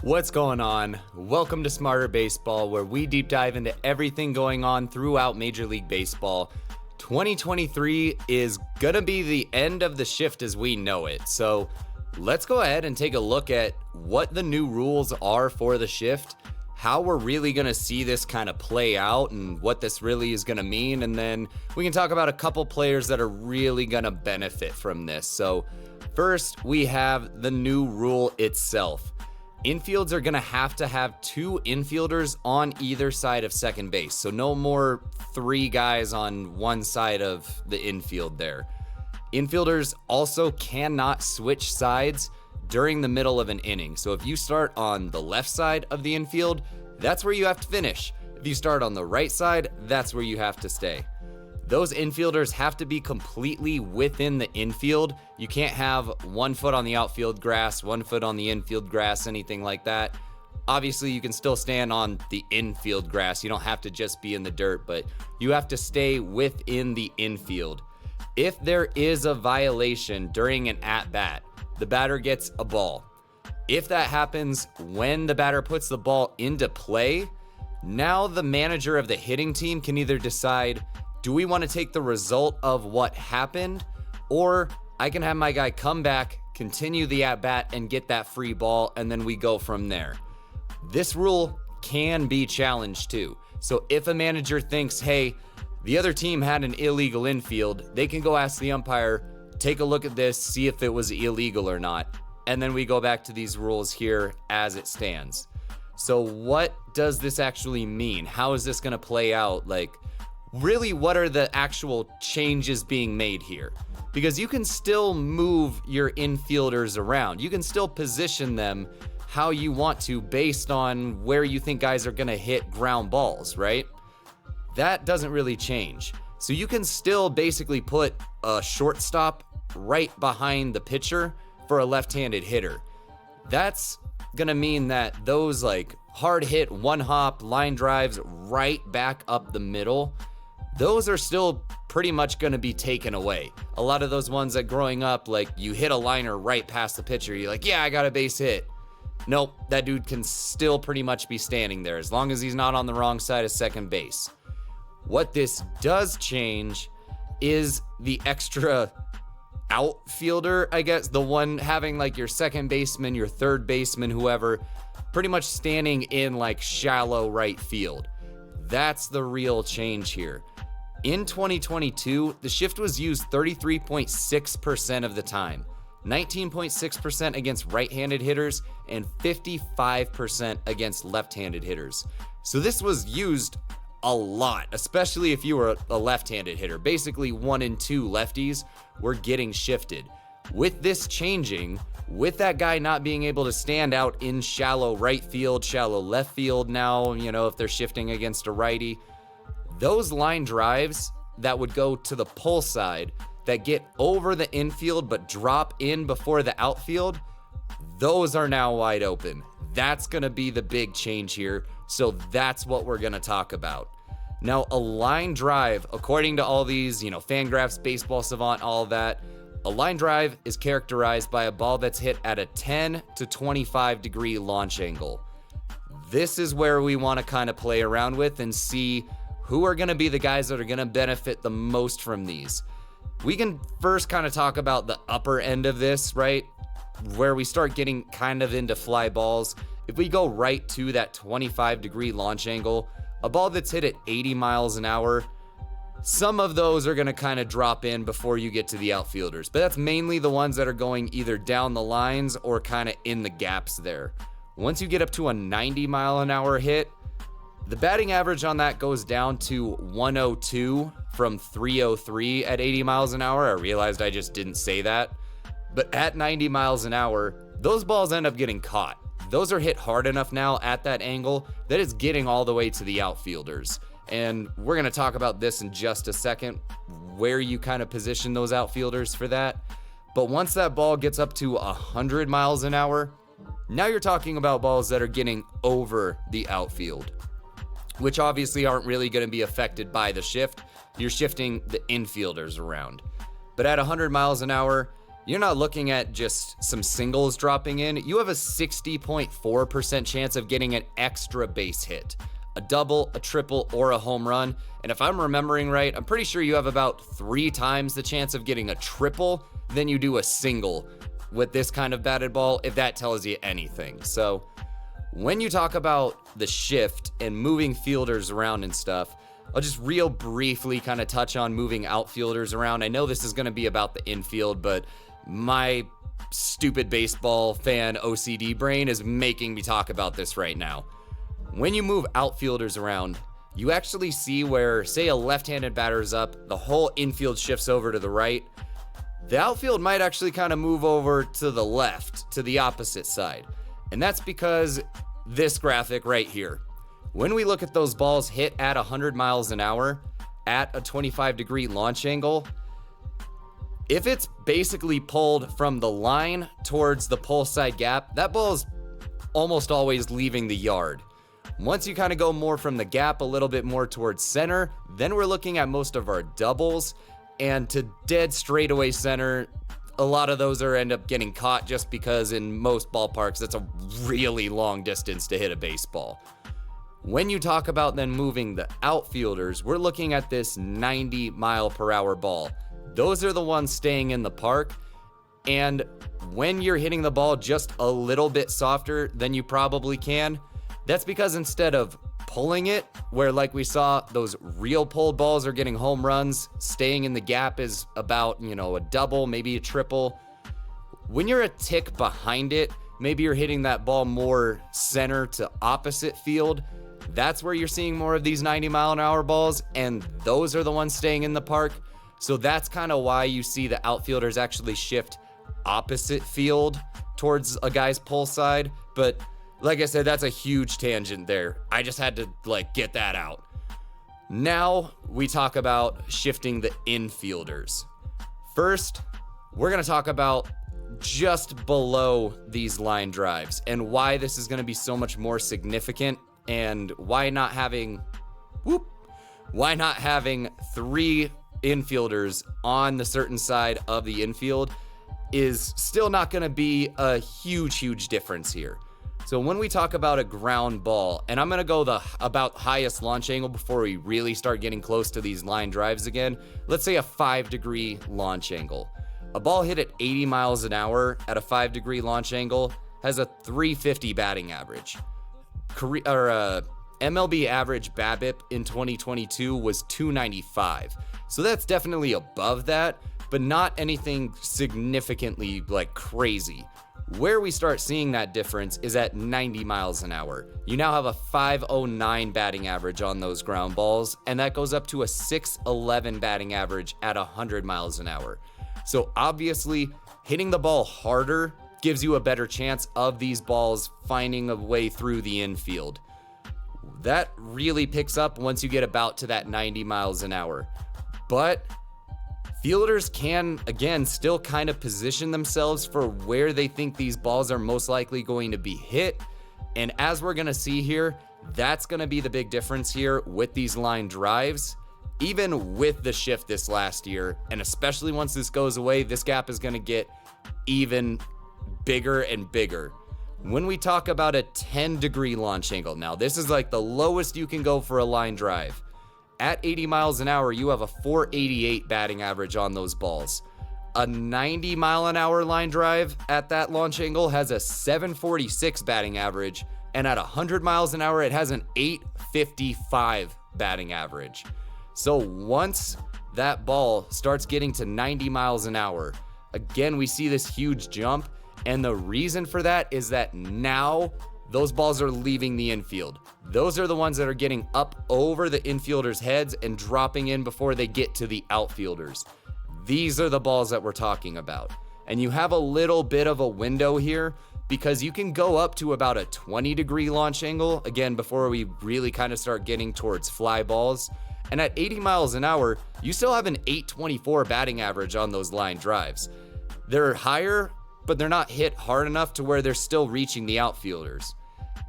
What's going on? Welcome to Smarter Baseball, where we deep dive into everything going on throughout Major League Baseball. 2023 is gonna be the end of the shift as we know it. So let's go ahead and take a look at what the new rules are for the shift, how we're really gonna see this kind of play out and what this really is gonna mean. And then we can talk about a couple players that are really gonna benefit from this. So first, we have the new rule itself. Infields are going to have two infielders on either side of second base. So no more three guys on one side of the infield there. Infielders also cannot switch sides during the middle of an inning. So if you start on the left side of the infield, that's where you have to finish. If you start on the right side, that's where you have to stay. Those infielders have to be completely within the infield. You can't have 1 foot on the outfield grass, 1 foot on the infield grass, anything like that. Obviously, you can still stand on the infield grass. You don't have to just be in the dirt, but you have to stay within the infield. If there is a violation during an at-bat, the batter gets a ball. If that happens when the batter puts the ball into play, now the manager of the hitting team can either decide, do we want to take the result of what happened, or I can have my guy come back, continue the at-bat, and get that free ball, and then we go from there. This rule can be challenged too. So if a manager thinks, hey, the other team had an illegal infield, they can go ask the umpire, take a look at this, see if it was illegal or not, and then we go back to these rules here as it stands. So what does this actually mean? How is this going to play out? Really, what are the actual changes being made here? Because you can still move your infielders around. You can still position them how you want to based on where you think guys are going to hit ground balls, right? That doesn't really change. So you can still basically put a shortstop right behind the pitcher for a left-handed hitter. That's going to mean that those hard hit, one hop line drives right back up the middle, those are still pretty much going to be taken away. A lot of those ones that growing up, you hit a liner right past the pitcher, you're like, yeah, I got a base hit. Nope, that dude can still pretty much be standing there as long as he's not on the wrong side of second base. What this does change is the extra outfielder, I guess, the one having your second baseman, your third baseman, whoever, pretty much standing in shallow right field. That's the real change here. In 2022, the shift was used 33.6% of the time, 19.6% against right-handed hitters, and 55% against left-handed hitters. So this was used a lot, especially if you were a left-handed hitter. Basically, 1 and 2 lefties were getting shifted. With this changing, with that guy not being able to stand out in shallow right field, shallow left field now, if they're shifting against a righty, those line drives that would go to the pull side that get over the infield but drop in before the outfield, those are now wide open. That's going to be the big change here. So that's what we're going to talk about. Now, a line drive, according to all these, Fangraphs, Baseball Savant, all that, a line drive is characterized by a ball that's hit at a 10 to 25 degree launch angle. This is where we want to kind of play around with and see who are going to be the guys that are going to benefit the most from these. We can first kind of talk about the upper end of this, right? Where we start getting kind of into fly balls. If we go right to that 25 degree launch angle, a ball that's hit at 80 miles an hour, some of those are going to kind of drop in before you get to the outfielders. But that's mainly the ones that are going either down the lines or kind of in the gaps there. Once you get up to a 90 mile an hour hit, the batting average on that goes down to 102 from 303 at 80 miles an hour. I realized I just didn't say that. But at 90 miles an hour, those balls end up getting caught. Those are hit hard enough now at that angle that it's getting all the way to the outfielders. And we're going to talk about this in just a second, where you kind of position those outfielders for that. But once that ball gets up to 100 miles an hour, now you're talking about balls that are getting over the outfield, which obviously aren't really going to be affected by the shift. You're shifting the infielders around. But at 100 miles an hour, you're not looking at just some singles dropping in. You have a 60.4% chance of getting an extra base hit, a double, a triple, or a home run. And if I'm remembering right, I'm pretty sure you have about 3 times the chance of getting a triple than you do a single with this kind of batted ball, if that tells you anything. So when you talk about the shift and moving fielders around and stuff, I'll just real briefly kind of touch on moving outfielders around. I know this is going to be about the infield, but my stupid baseball fan OCD brain is making me talk about this right now. When you move outfielders around, you actually see where, say, a left-handed batter is up, the whole infield shifts over to the right. The outfield might actually kind of move over to the left, to the opposite side. And that's because this graphic right here. When we look at those balls hit at 100 miles an hour at a 25-degree launch angle, if it's basically pulled from the line towards the pull side gap, that ball is almost always leaving the yard. Once you kind of go more from the gap a little bit more towards center, then we're looking at most of our doubles, and to dead straightaway center, a lot of those end up getting caught just because in most ballparks, that's a really long distance to hit a baseball. When you talk about then moving the outfielders, we're looking at this 90-mile-per-hour ball. Those are the ones staying in the park. And when you're hitting the ball just a little bit softer than you probably can, that's because instead of pulling it, where like we saw, those real pulled balls are getting home runs, staying in the gap is about, a double, maybe a triple. When you're a tick behind it, maybe you're hitting that ball more center to opposite field. That's where you're seeing more of these 90-mile-an-hour balls, and those are the ones staying in the park. So that's kind of why you see the outfielders actually shift opposite field towards a guy's pull side. But like I said, that's a huge tangent there. I just had to get that out. Now we talk about shifting the infielders. First, we're going to talk about just below these line drives and why this is going to be so much more significant, and why not having 3 infielders on the certain side of the infield is still not going to be a huge difference here. So when we talk about a ground ball, and I'm going to go the about highest launch angle before we really start getting close to these line drives again. Let's say a 5-degree launch angle. A ball hit at 80 miles an hour at a 5-degree launch angle has a 350 batting average. MLB average BABIP in 2022 was 295. So that's definitely above that, but not anything significantly crazy. Where we start seeing that difference is at 90 miles an hour. You now have a 509 batting average on those ground balls, and that goes up to a 611 batting average at 100 miles an hour. So obviously, hitting the ball harder gives you a better chance of these balls finding a way through the infield. That really picks up once you get about to that 90 miles an hour. But fielders can, again, still kind of position themselves for where they think these balls are most likely going to be hit. And as we're going to see here, that's going to be the big difference here with these line drives. Even with the shift this last year, and especially once this goes away, this gap is going to get even bigger and bigger. When we talk about a 10-degree launch angle, now this is the lowest you can go for a line drive. At 80 miles an hour, you have a 488 batting average on those balls. A 90-mile-an-hour line drive at that launch angle has a 746 batting average, and at 100 miles an hour, it has an 855 batting average. So once that ball starts getting to 90 miles an hour, again, we see this huge jump, and the reason for that is that now those balls are leaving the infield. Those are the ones that are getting up over the infielders' heads and dropping in before they get to the outfielders. These are the balls that we're talking about. And you have a little bit of a window here because you can go up to about a 20-degree launch angle, again, before we really kind of start getting towards fly balls. And at 80 miles an hour, you still have an 824 batting average on those line drives. They're higher, but they're not hit hard enough to where they're still reaching the outfielders.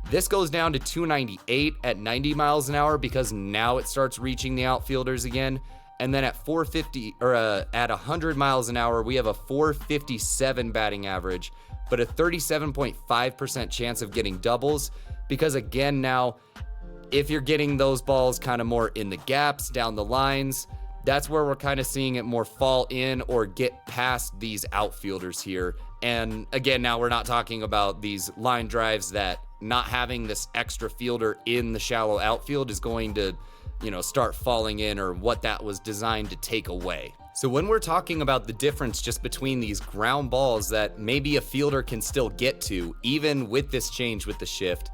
This goes down to 298 at 90 miles an hour because now it starts reaching the outfielders again. And then at 450 or at 100 miles an hour, we have a 457 batting average, but a 37.5% chance of getting doubles. Because again, now, if you're getting those balls kind of more in the gaps, down the lines, that's where we're kind of seeing it more fall in or get past these outfielders here. And again, now we're not talking about these line drives that not having this extra fielder in the shallow outfield is going to, start falling in, or what that was designed to take away. So when we're talking about the difference just between these ground balls that maybe a fielder can still get to, even with this change with the shift,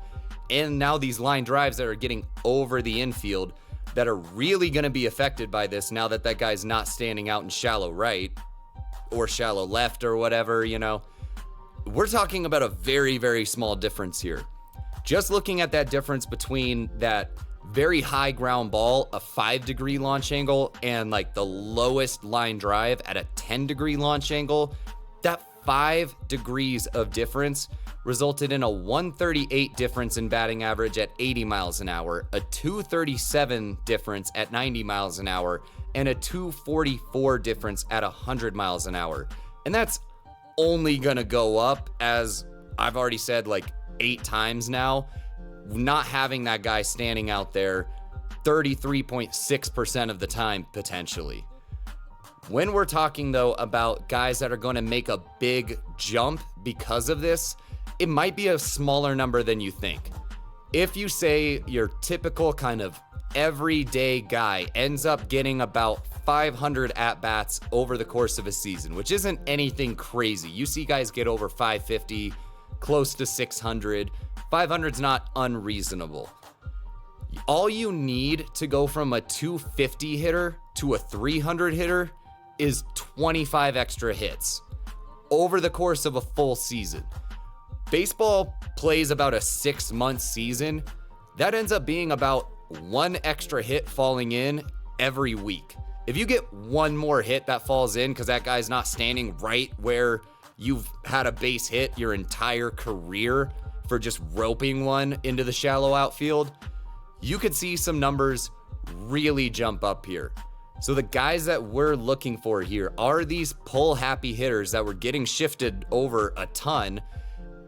and now these line drives that are getting over the infield that are really going to be affected by this now that that guy's not standing out in shallow right or shallow left or whatever, we're talking about a very, very small difference here. Just looking at that difference between that very high ground ball, a 5-degree launch angle, and like the lowest line drive at a 10-degree launch angle, that 5 degrees of difference resulted in a 138 difference in batting average at 80 miles an hour, a 237 difference at 90 miles an hour, and a 244 difference at 100 miles an hour. And that's only gonna go up, as I've already said like 8 times now, not having that guy standing out there 33.6% of the time potentially. When we're talking though about guys that are going to make a big jump because of this, it might be a smaller number than you think. If you say your typical kind of everyday guy ends up getting about 500 at-bats over the course of a season, which isn't anything crazy. You see guys get over 550, close to 600. 500's not unreasonable. All you need to go from a 250 hitter to a 300 hitter is 25 extra hits over the course of a full season. Baseball plays about a 6-month season. That ends up being about 1 extra hit falling in every week. If you get 1 more hit that falls in because that guy's not standing right where you've had a base hit your entire career for just roping one into the shallow outfield, you could see some numbers really jump up here. So the guys that we're looking for here are these pull happy hitters that were getting shifted over a ton,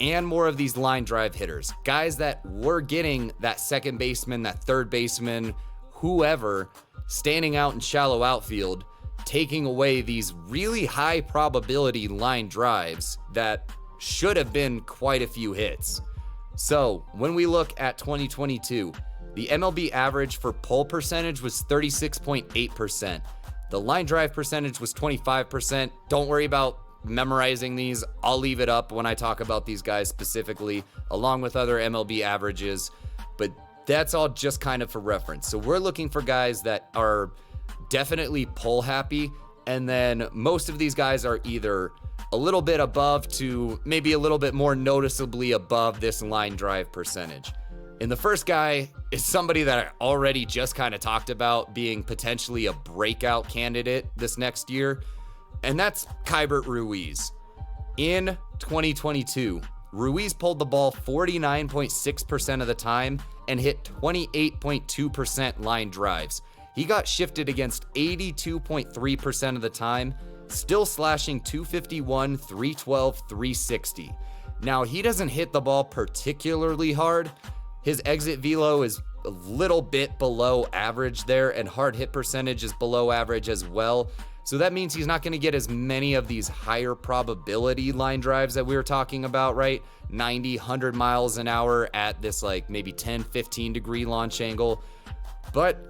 and more of these line drive hitters, guys that were getting that second baseman, that third baseman, whoever, standing out in shallow outfield, taking away these really high probability line drives that should have been quite a few hits. So when we look at 2022, the MLB average for pull percentage was 36.8%. The line drive percentage was 25%. Don't worry about memorizing these. I'll leave it up when I talk about these guys specifically, along with other MLB averages, but that's all just kind of for reference. So we're looking for guys that are definitely pull happy, and then most of these guys are either a little bit above to maybe a little bit more noticeably above this line drive percentage. And the first guy is somebody that I already just kind of talked about being potentially a breakout candidate this next year, and that's Keibert Ruiz. In 2022, Ruiz pulled the ball 49.6% of the time and hit 28.2% line drives. He got shifted against 82.3% of the time, still slashing 251, 312, 360. Now, he doesn't hit the ball particularly hard. His exit velo is a little bit below average there, and hard hit percentage is below average as well. So that means he's not going to get as many of these higher probability line drives that we were talking about, right? 90, 100 miles an hour at this like maybe 10, 15 degree launch angle. But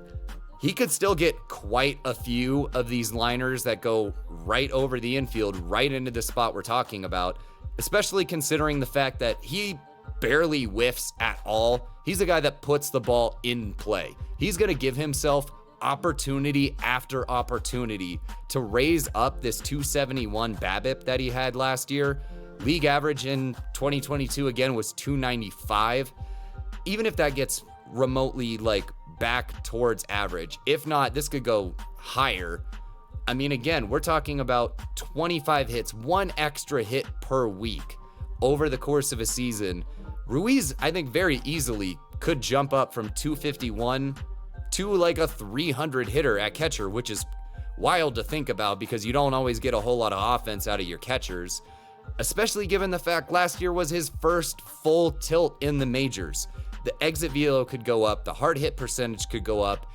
he could still get quite a few of these liners that go right over the infield, right into the spot we're talking about, especially considering the fact that he barely whiffs at all. He's a guy that puts the ball in play. He's going to give himself opportunity after opportunity to raise up this 271 BABIP that he had last year. League average in 2022 again was 295. Even if that gets remotely like back towards average, if not, this could go higher. I mean, again, we're talking about 25 hits, 1 extra hit per week over the course of a season. Ruiz, I think, very easily could jump up from 251 to like a 300 hitter at catcher, which is wild to think about because you don't always get a whole lot of offense out of your catchers, especially given the fact last year was his first full tilt in the majors. The exit velo could go up, the hard hit percentage could go up.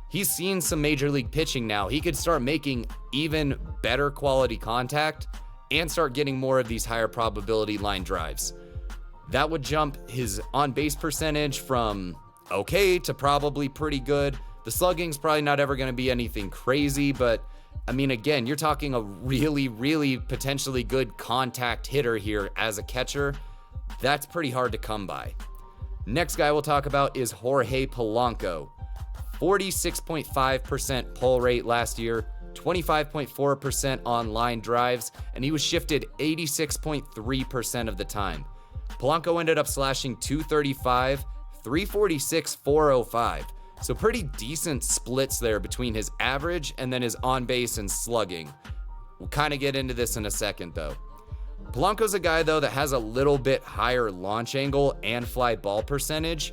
He's seen some major league pitching now. He could start making even better quality contact and start getting more of these higher probability line drives. That would jump his on-base percentage from okay to probably pretty good. The slugging's probably not ever going to be anything crazy, but I mean, again, you're talking a really, really potentially good contact hitter here as a catcher. That's pretty hard to come by. Next guy we'll talk about is Jorge Polanco. 46.5% pull rate last year, 25.4% on line drives, and he was shifted 86.3% of the time. Polanco ended up slashing 235, 346, 405. So pretty decent splits there between his average and then his on-base and slugging. We'll kind of get into this in a second though. Polanco's a guy though that has a little bit higher launch angle and fly ball percentage.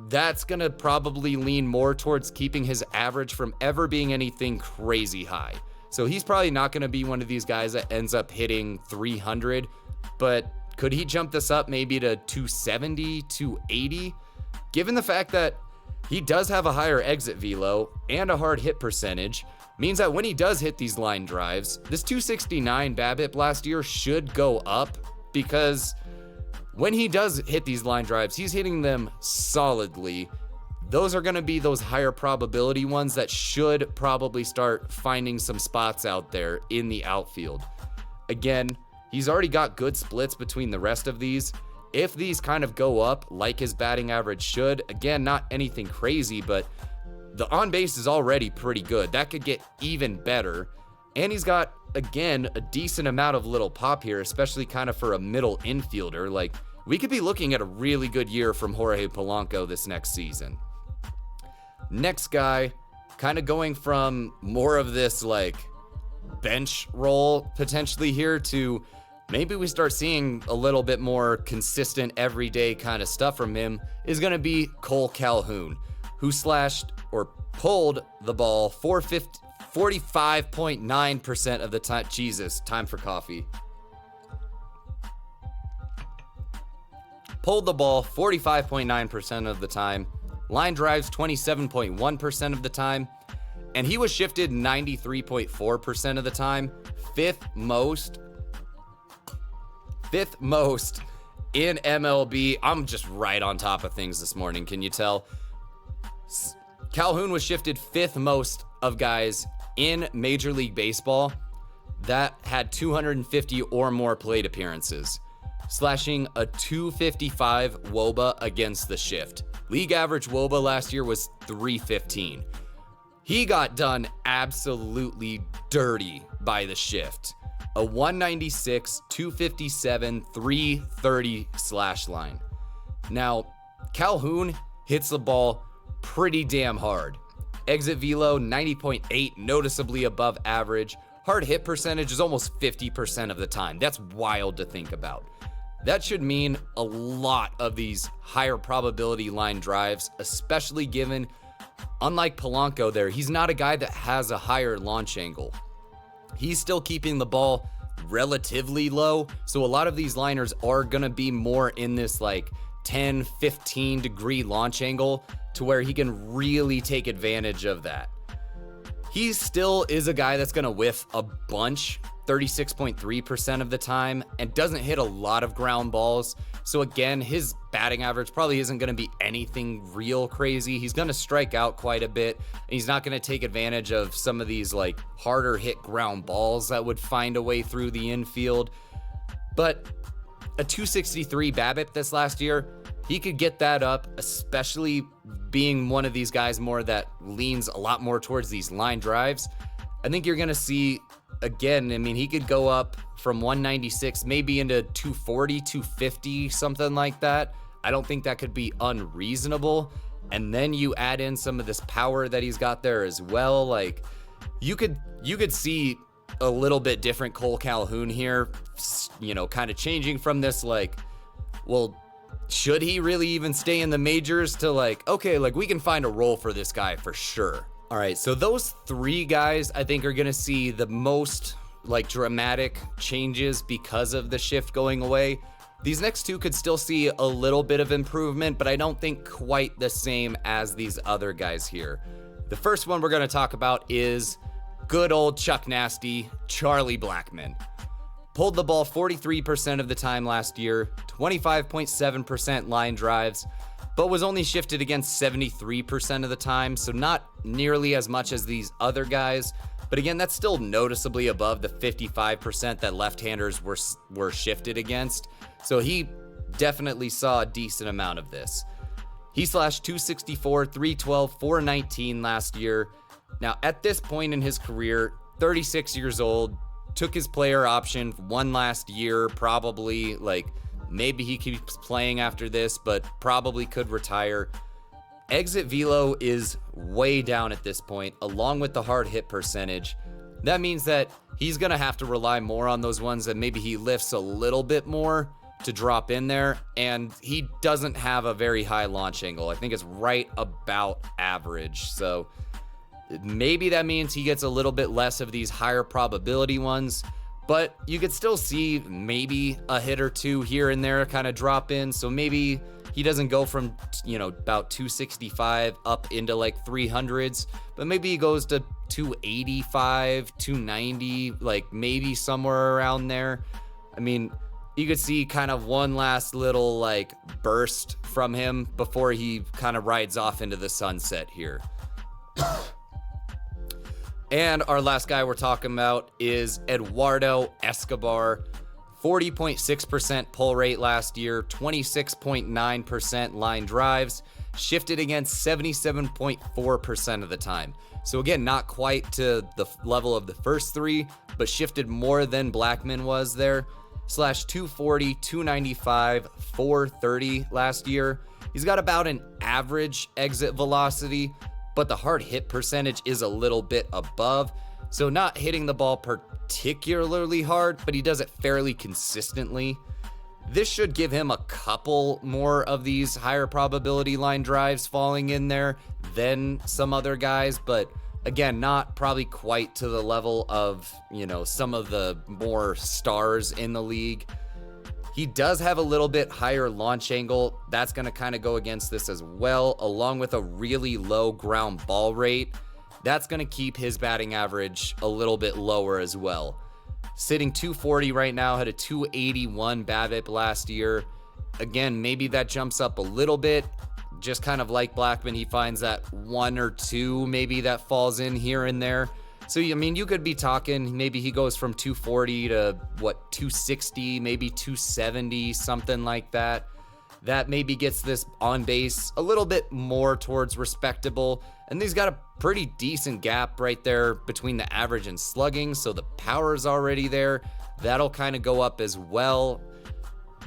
That's gonna probably lean more towards keeping his average from ever being anything crazy high. So he's probably not gonna be one of these guys that ends up hitting 300, but could he jump this up maybe to 270, 280? Given the fact that he does have a higher exit velo and a hard hit percentage, means that when he does hit these line drives, this 269 BABIP last year should go up, because when he does hit these line drives, he's hitting them solidly. Those are going to be those higher probability ones that should probably start finding some spots out there in the outfield. Again, he's already got good splits between the rest of these. If these kind of go up like his batting average should, again, not anything crazy, but the on base is already pretty good. That could get even better. And he's got, again, a decent amount of little pop here, especially kind of for a middle infielder. Like, we could be looking at a really good year from Jorge Polanco this next season. Next guy, kind of going from more of this like bench role potentially here to maybe we start seeing a little bit more consistent everyday kind of stuff from him, is going to be Cole Calhoun, who slashed or pulled the ball 45.9% of the time. Jesus, time for coffee. Pulled the ball 45.9% of the time, line drives 27.1% of the time, and he was shifted 93.4% of the time, fifth most in MLB. I'm just right on top of things this morning, can you tell? Calhoun was shifted fifth most of guys in Major League Baseball that had 250 or more plate appearances, slashing a 255 WOBA against the shift. League average WOBA last year was 315. He got done absolutely dirty by the shift. A 196, 257, 330 slash line. Now, Calhoun hits the ball pretty damn hard. Exit velo 90.8, noticeably above average. Hard hit percentage is almost 50% of the time. That's wild to think about. That should mean a lot of these higher probability line drives, especially given, unlike Polanco there, he's not a guy that has a higher launch angle. He's still keeping the ball relatively low, so a lot of these liners are gonna be more in this like 10, 15 degree launch angle to where he can really take advantage of that. He still is a guy that's gonna whiff a bunch, 36.3% of the time, and doesn't hit a lot of ground balls. So again, his batting average probably isn't gonna be anything real crazy. He's gonna strike out quite a bit, and he's not gonna take advantage of some of these like harder hit ground balls that would find a way through the infield. But a 263 BABIP this last year, he could get that up, especially being one of these guys more that leans a lot more towards these line drives. I think you're gonna see, again, I mean, he could go up from 196 maybe into 240, 250, something like that. I don't think that could be unreasonable. And then you add in some of this power that he's got there as well. Like, you could see a little bit different Cole Calhoun here, you know, kind of changing from this like, well, should he really even stay in the majors to like, okay, like we can find a role for this guy for sure. All right, so those three guys I think are going to see the most like dramatic changes because of the shift going away. These next two could still see a little bit of improvement, but I don't think quite the same as these other guys here. The first one we're going to talk about is good old Chuck Nasty, Charlie Blackmon. Pulled the ball 43% of the time last year, 25.7% line drives, but was only shifted against 73% of the time, so not nearly as much as these other guys. But again, that's still noticeably above the 55% that left-handers were shifted against. So he definitely saw a decent amount of this. He slashed 264, 312, 419 last year. Now, at this point in his career, 36 years old, took his player option one last year, probably like maybe he keeps playing after this, but probably could retire. Exit velo is way down at this point, along with the hard hit percentage. That means that he's going to have to rely more on those ones that maybe he lifts a little bit more to drop in there, and he doesn't have a very high launch angle. I think it's right about average, so maybe that means he gets a little bit less of these higher probability ones, but you could still see maybe a hit or two here and there kind of drop in. So maybe he doesn't go from, about 265 up into like 300s, but maybe he goes to 285, 290, like maybe somewhere around there. I mean, you could see kind of one last little like burst from him before he kind of rides off into the sunset here. And our last guy we're talking about is Eduardo Escobar. 40.6% pull rate last year, 26.9% line drives, shifted against 77.4% of the time. So again, not quite to the level of the first three, but shifted more than Blackmon was there. Slash 240, 295, 430 last year. He's got about an average exit velocity, but the hard hit percentage is a little bit above. So not hitting the ball particularly hard, but he does it fairly consistently. This should give him a couple more of these higher probability line drives falling in there than some other guys, but again, not probably quite to the level of, some of the more stars in the league. He does have a little bit higher launch angle. That's going to kind of go against this as well, along with a really low ground ball rate. That's going to keep his batting average a little bit lower as well. Sitting 240 right now, had a 281 BABIP last year. Again, maybe that jumps up a little bit. Just kind of like Blackmon, he finds that one or two maybe that falls in here and there. So, you could be talking, maybe he goes from 240 to 260, maybe 270, something like that. That maybe gets this on base a little bit more towards respectable. And he's got a pretty decent gap right there between the average and slugging. So the power's already there. That'll kind of go up as well.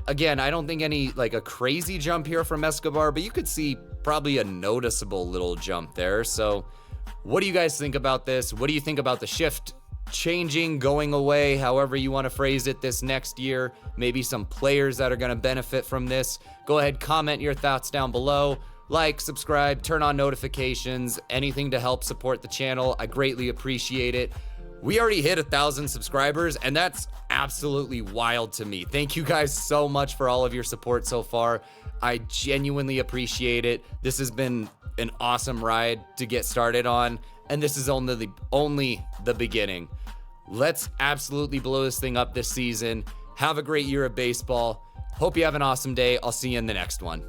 Again, I don't think any a crazy jump here from Escobar, but you could see probably a noticeable little jump there. So what do you guys think about this? What do you think about the shift changing, going away, however you want to phrase it this next year? Maybe some players that are going to benefit from this. Go ahead, comment your thoughts down below. Like, subscribe, turn on notifications, anything to help support the channel. I greatly appreciate it. We already hit 1,000 subscribers, and that's absolutely wild to me. Thank you guys so much for all of your support so far. I genuinely appreciate it. This has been an awesome ride to get started on, and this is only the beginning. Let's absolutely blow this thing up this season. Have a great year of baseball. Hope you have an awesome day. I'll see you in the next one.